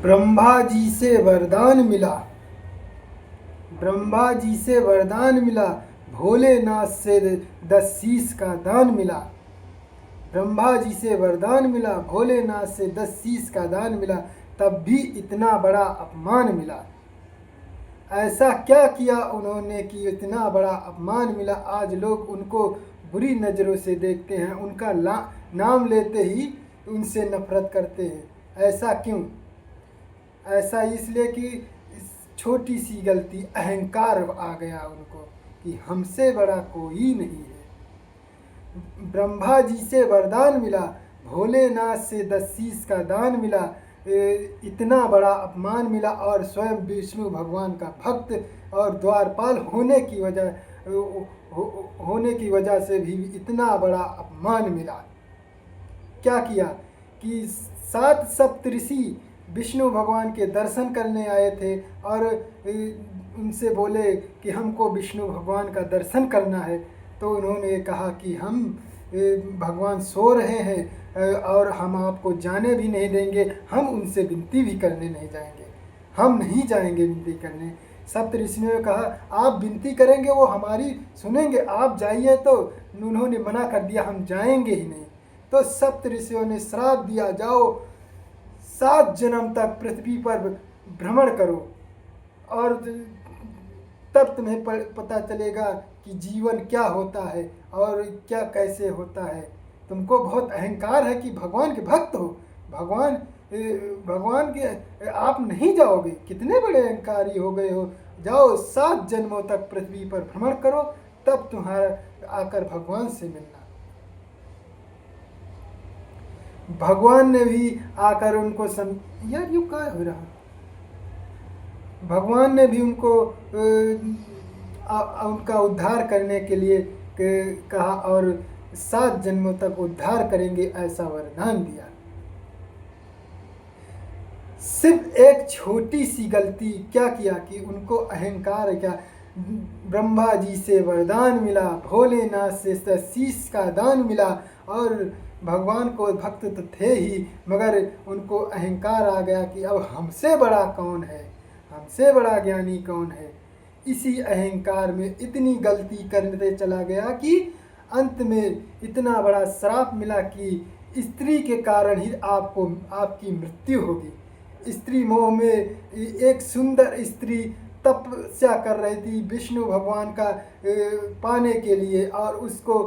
ब्रह्मा जी से वरदान मिला, ब्रह्मा जी से वरदान मिला, भोलेनाथ से 10 शीश का दान मिला। ब्रह्मा जी से वरदान मिला, भोलेनाथ से 10 शीश का दान मिला, तब भी इतना बड़ा अपमान मिला। ऐसा क्या किया उन्होंने कि इतना बड़ा अपमान मिला। आज लोग उनको बुरी नज़रों से देखते हैं, उनका नाम लेते ही उनसे नफरत करते हैं। ऐसा क्यों? ऐसा इसलिए कि छोटी सी गलती, अहंकार आ गया उनको कि हमसे बड़ा कोई नहीं है। ब्रह्मा जी से वरदान मिला, भोलेनाथ से 10 शीश का दान मिला, इतना बड़ा अपमान मिला और स्वयं विष्णु भगवान का भक्त और द्वारपाल होने की वजह से भी इतना बड़ा अपमान मिला। क्या किया कि 7 सप्तऋषि विष्णु भगवान के दर्शन करने आए थे और उनसे बोले कि हमको विष्णु भगवान का दर्शन करना है। तो उन्होंने कहा कि हम भगवान सो रहे हैं और हम आपको जाने भी नहीं देंगे, हम उनसे विनती भी करने नहीं जाएंगे, हम नहीं जाएंगे विनती करने। सप्तऋषियों ने कहा आप विनती करेंगे वो हमारी सुनेंगे, आप जाइए। तो उन्होंने मना कर दिया, हम जाएंगे ही नहीं। तो सप्तऋषियों ने श्राप दिया, जाओ 7 जन्म तक पृथ्वी पर भ्रमण करो और तब तुम्हें पता चलेगा कि जीवन क्या होता है और क्या कैसे होता है। तुमको बहुत अहंकार है कि भगवान के भक्त हो, भगवान के आप नहीं जाओगे, कितने बड़े अहंकारी हो गए हो। जाओ 7 जन्मों तक पृथ्वी पर भ्रमण करो, तब तुम्हारा आकर भगवान से मिलना। भगवान ने भी आकर उनको यार यू क्या हो रहा। भगवान ने भी उनको उनका उद्धार करने के लिए कहा और 7 जन्मों तक उद्धार करेंगे, ऐसा वरदान दिया। सिर्फ एक छोटी सी गलती क्या किया कि उनको अहंकार क्या। ब्रह्मा जी से वरदान मिला, भोलेनाथ से शीश का दान मिला और भगवान को भक्त तो थे ही, मगर उनको अहंकार आ गया कि अब हमसे बड़ा कौन है, हमसे बड़ा ज्ञानी कौन है। इसी अहंकार में इतनी गलती करते चला गया कि अंत में इतना बड़ा श्राप मिला कि स्त्री के कारण ही आपकी मृत्यु होगी। स्त्री मोह में एक सुंदर स्त्री तपस्या कर रही थी विष्णु भगवान का पाने के लिए और उसको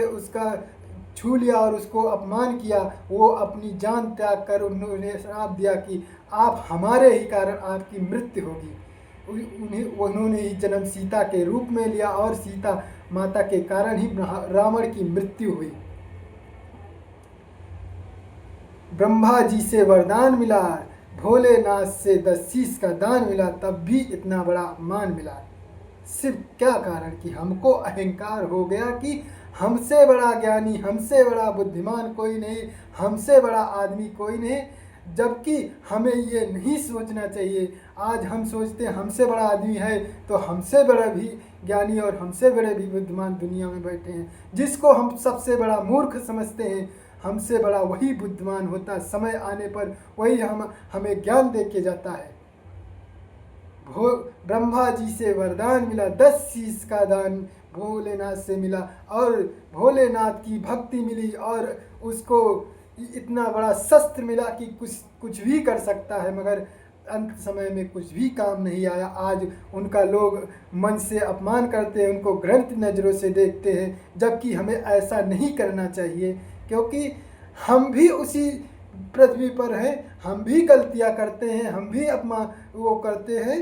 उसका छू लिया और उसको अपमान किया। वो अपनी जान त्याग कर उन्होंने श्राप दिया कि आप हमारे ही कारण आपकी मृत्यु होगी। उन्होंने ही जन्म सीता के रूप में लिया और सीता माता के कारण ही रावण की मृत्यु हुई। ब्रह्मा जी से वरदान मिला, भोलेनाथ से 10 शीश का दान मिला, तब भी इतना बड़ा अपमान मिला। सिर्फ क्या कारण कि हमको अहंकार हो गया कि हमसे बड़ा ज्ञानी, हमसे बड़ा बुद्धिमान कोई नहीं, हमसे बड़ा आदमी कोई नहीं। जबकि हमें ये नहीं सोचना चाहिए। आज हम सोचते हैं हमसे बड़ा आदमी है तो हमसे बड़ा भी ज्ञानी और हमसे बड़े भी बुद्धिमान दुनिया में बैठे हैं। जिसको हम सबसे बड़ा मूर्ख समझते हैं, हमसे बड़ा वही बुद्धिमान होता है। समय आने पर वही हमें ज्ञान दे के जाता है। ब्रह्मा जी से वरदान मिला, 10 शीश का दान भोलेनाथ से मिला और भोलेनाथ की भक्ति मिली और उसको इतना बड़ा शस्त्र मिला कि कुछ भी कर सकता है, मगर अंत समय में कुछ भी काम नहीं आया। आज उनका लोग मन से अपमान करते हैं, उनको घृणित नज़रों से देखते हैं, जबकि हमें ऐसा नहीं करना चाहिए क्योंकि हम भी उसी पृथ्वी पर हैं, हम भी गलतियां करते हैं, हम भी अपमान वो करते हैं,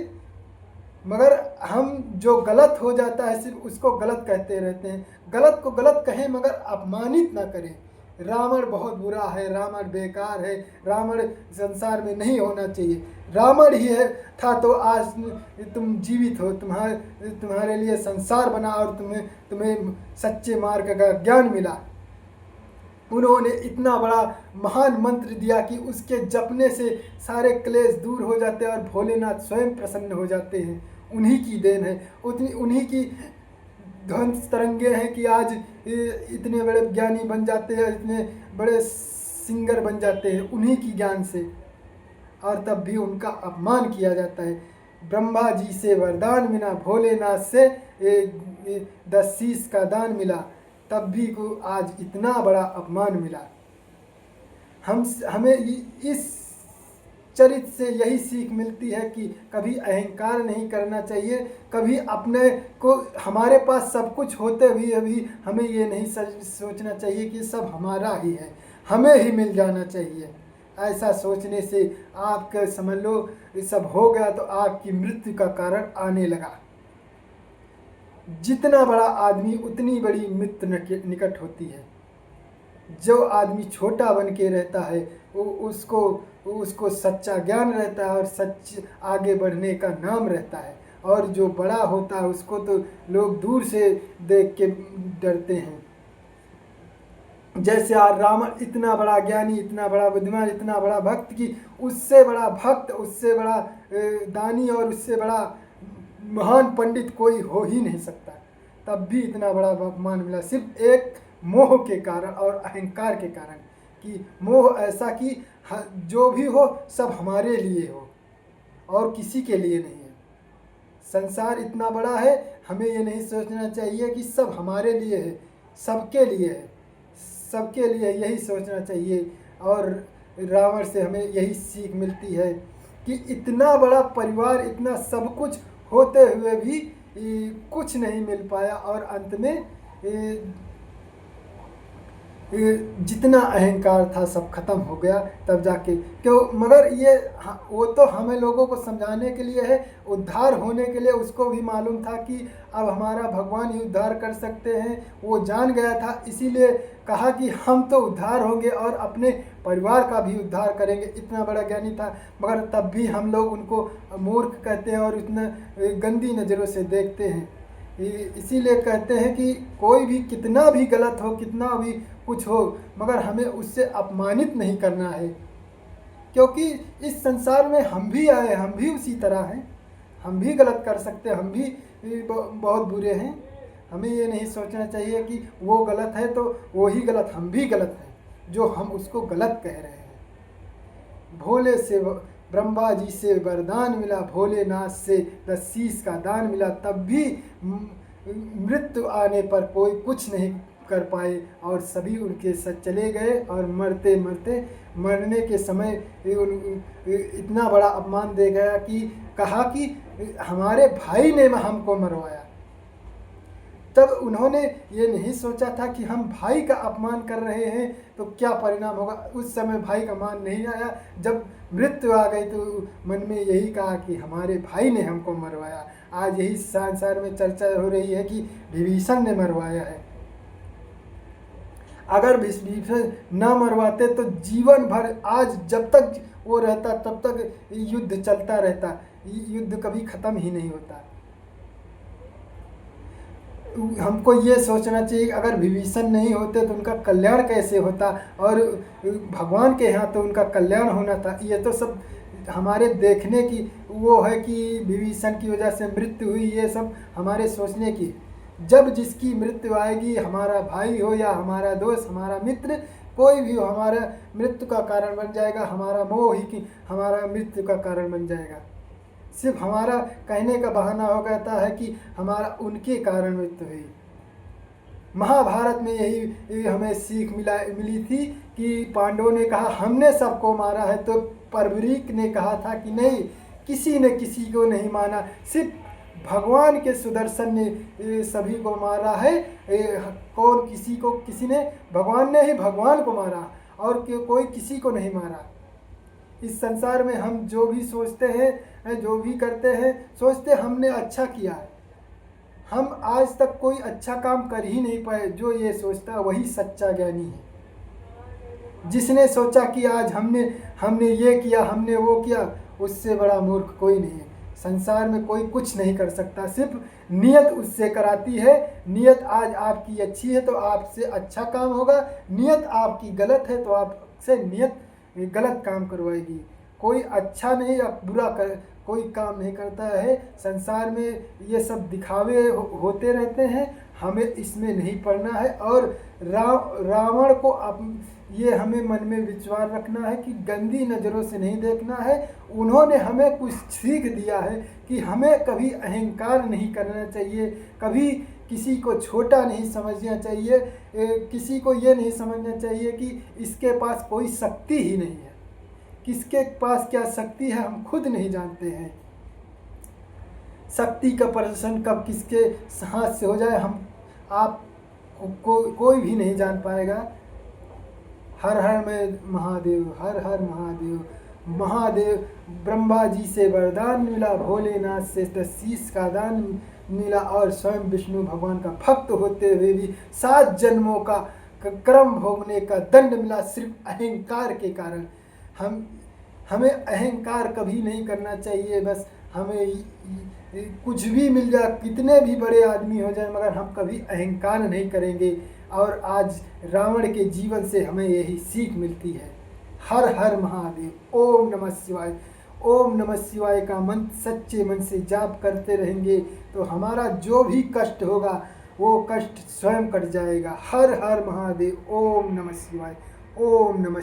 मगर हम जो गलत हो जाता है सिर्फ उसको गलत कहते रहते हैं। गलत को गलत कहें मगर अपमानित ना करें। रावण बहुत बुरा है, रावण बेकार है, रावण संसार में नहीं होना चाहिए। रावण ही है था तो आज तुम जीवित हो, तुम्हारे लिए संसार बना और तुम्हें सच्चे मार्ग का ज्ञान मिला। उन्होंने इतना बड़ा महान मंत्र दिया कि उसके जपने से सारे क्लेश दूर हो जाते हैं और भोलेनाथ स्वयं प्रसन्न हो जाते हैं। उन्हीं की देन है, उन्हीं की ध्वंस तरंगे हैं कि आज इतने बड़े ज्ञानी बन जाते हैं, इतने बड़े सिंगर बन जाते हैं, उन्हीं की ज्ञान से। और तब भी उनका अपमान किया जाता है। ब्रह्मा जी से वरदान मिला, भोलेनाथ से 10 शीश का दान मिला, तब भी को आज इतना बड़ा अपमान मिला। हमें इस चरित्र से यही सीख मिलती है कि कभी अहंकार नहीं करना चाहिए, कभी अपने को, हमारे पास सब कुछ होते हुए भी हमें ये नहीं सोचना चाहिए कि सब हमारा ही है, हमें ही मिल जाना चाहिए। ऐसा सोचने से आपका समझ लो सब हो गया तो आपकी मृत्यु का कारण आने लगा। जितना बड़ा आदमी उतनी बड़ी मृत्यु निकट होती है। जो आदमी छोटा बन के रहता है वो उसको सच्चा ज्ञान रहता है और सच आगे बढ़ने का नाम रहता है, और जो बड़ा होता है उसको तो लोग दूर से देख के डरते हैं। जैसे आज रावण इतना बड़ा ज्ञानी, इतना बड़ा बुद्धिमान, इतना बड़ा भक्त की उससे बड़ा भक्त, उससे बड़ा दानी और उससे बड़ा महान पंडित कोई हो ही नहीं सकता, तब भी इतना बड़ा अपमान मिला सिर्फ एक मोह के कारण और अहंकार के कारण, कि मोह ऐसा कि जो भी हो सब हमारे लिए हो और किसी के लिए नहीं है। संसार इतना बड़ा है, हमें ये नहीं सोचना चाहिए कि सब हमारे लिए है, सबके लिए है, सबके लिए यही सोचना चाहिए। और रावण से हमें यही सीख मिलती है कि इतना बड़ा परिवार, इतना सब कुछ होते हुए भी कुछ नहीं मिल पाया, और अंत में जितना अहंकार था सब खत्म हो गया तब जाके क्यों। मगर ये वो तो हमें लोगों को समझाने के लिए है, उद्धार होने के लिए। उसको भी मालूम था कि अब हमारा भगवान ही उद्धार कर सकते हैं, वो जान गया था, इसीलिए कहा कि हम तो उद्धार होंगे और अपने परिवार का भी उद्धार करेंगे। इतना बड़ा ज्ञानी था, मगर तब भी हम लोग उनको मूर्ख कहते हैं और इतना गंदी नज़रों से देखते हैं। इसीलिए कहते हैं कि कोई भी कितना भी गलत हो, कितना भी कुछ हो, मगर हमें उससे अपमानित नहीं करना है, क्योंकि इस संसार में हम भी आए, हम भी उसी तरह हैं, हम भी गलत कर सकते हैं, हम भी बहुत बुरे हैं। हमें ये नहीं सोचना चाहिए कि वो गलत है तो वो ही गलत, हम भी गलत हैं जो हम उसको गलत कह रहे हैं। भोले से ब्रह्मा जी से वरदान मिला, भोलेनाथ से 10 शीश का दान मिला, तब भी मृत्यु आने पर कोई कुछ नहीं कर पाए और सभी उनके साथ चले गए। और मरने के समय इतना बड़ा अपमान दे गया कि कहा कि हमारे भाई ने हमको मरवाया। तब उन्होंने ये नहीं सोचा था कि हम भाई का अपमान कर रहे हैं तो क्या परिणाम होगा। उस समय भाई का मान नहीं आया, जब मृत्यु आ गई तो मन में यही कहा कि हमारे भाई ने हमको मरवाया। आज यही संसार में चर्चा हो रही है कि विभीषण ने मरवाया है। अगर विभीषण न मरवाते तो जीवन भर आज जब तक वो रहता तब तक युद्ध चलता रहता, युद्ध कभी ख़त्म ही नहीं होता। हमको ये सोचना चाहिए अगर विभीषण नहीं होते तो उनका कल्याण कैसे होता, और भगवान के यहाँ तो उनका कल्याण होना था। ये तो सब हमारे देखने की वो है कि विभीषण की वजह से मृत्यु हुई, ये सब हमारे सोचने की। जब जिसकी मृत्यु आएगी, हमारा भाई हो या हमारा दोस्त, हमारा मित्र, कोई भी हो, हमारा मृत्यु का कारण बन जाएगा। हमारा मोह ही कि हमारा मृत्यु का कारण बन जाएगा। सिर्फ हमारा कहने का बहाना हो जाता है कि हमारा उनके कारण मृत्यु हुई। महाभारत में यही हमें सीख मिली थी कि पांडवों ने कहा हमने सबको मारा है, तो परवरीक ने कहा था कि नहीं, किसी ने किसी को नहीं माना, सिर्फ भगवान के सुदर्शन ने सभी को मारा है। कौन किसी ने, भगवान ने ही भगवान को मारा और कोई किसी को नहीं मारा। इस संसार में हम जो भी सोचते हैं, जो भी करते हैं, सोचते हमने अच्छा किया है। हम आज तक कोई अच्छा काम कर ही नहीं पाए। जो ये सोचता है वही सच्चा ज्ञानी है। जिसने सोचा कि आज हमने ये किया, हमने वो किया, उससे बड़ा मूर्ख कोई नहीं है। संसार में कोई कुछ नहीं कर सकता, सिर्फ नियत उससे कराती है। नियत आज आपकी अच्छी है तो आपसे अच्छा काम होगा, नियत आपकी गलत है तो आपसे नियत गलत काम करवाएगी। कोई अच्छा नहीं या बुरा कोई काम नहीं करता है। संसार में ये सब दिखावे होते रहते हैं, हमें इसमें नहीं पड़ना है। और रावण को ये हमें मन में विचार रखना है कि गंदी नज़रों से नहीं देखना है। उन्होंने हमें कुछ सीख दिया है कि हमें कभी अहंकार नहीं करना चाहिए, कभी किसी को छोटा नहीं समझना चाहिए, किसी को ये नहीं समझना चाहिए कि इसके पास कोई शक्ति ही नहीं है। किसके पास क्या शक्ति है हम खुद नहीं जानते हैं। शक्ति का प्रदर्शन कब किसके हाथ से हो जाए हम आप कोई भी नहीं जान पाएगा। हर हर में महादेव, हर हर महादेव। महादेव ब्रह्मा जी से वरदान मिला, भोलेनाथ से 10 शीश का दान मिला और स्वयं विष्णु भगवान का भक्त होते हुए भी 7 जन्मों का कर्म भोगने का दंड मिला सिर्फ अहंकार के कारण। हमें अहंकार कभी नहीं करना चाहिए। बस हमें कुछ भी मिल जाए, कितने भी बड़े आदमी हो जाए, मगर हम कभी अहंकार नहीं करेंगे। और आज रावण के जीवन से हमें यही सीख मिलती है। हर हर महादेव। ओम नमः शिवाय। ओम नमः शिवाय का मंत्र सच्चे मन से जाप करते रहेंगे तो हमारा जो भी कष्ट होगा वो कष्ट स्वयं कट जाएगा। हर हर महादेव। ओम नमः शिवाय। ओम नमः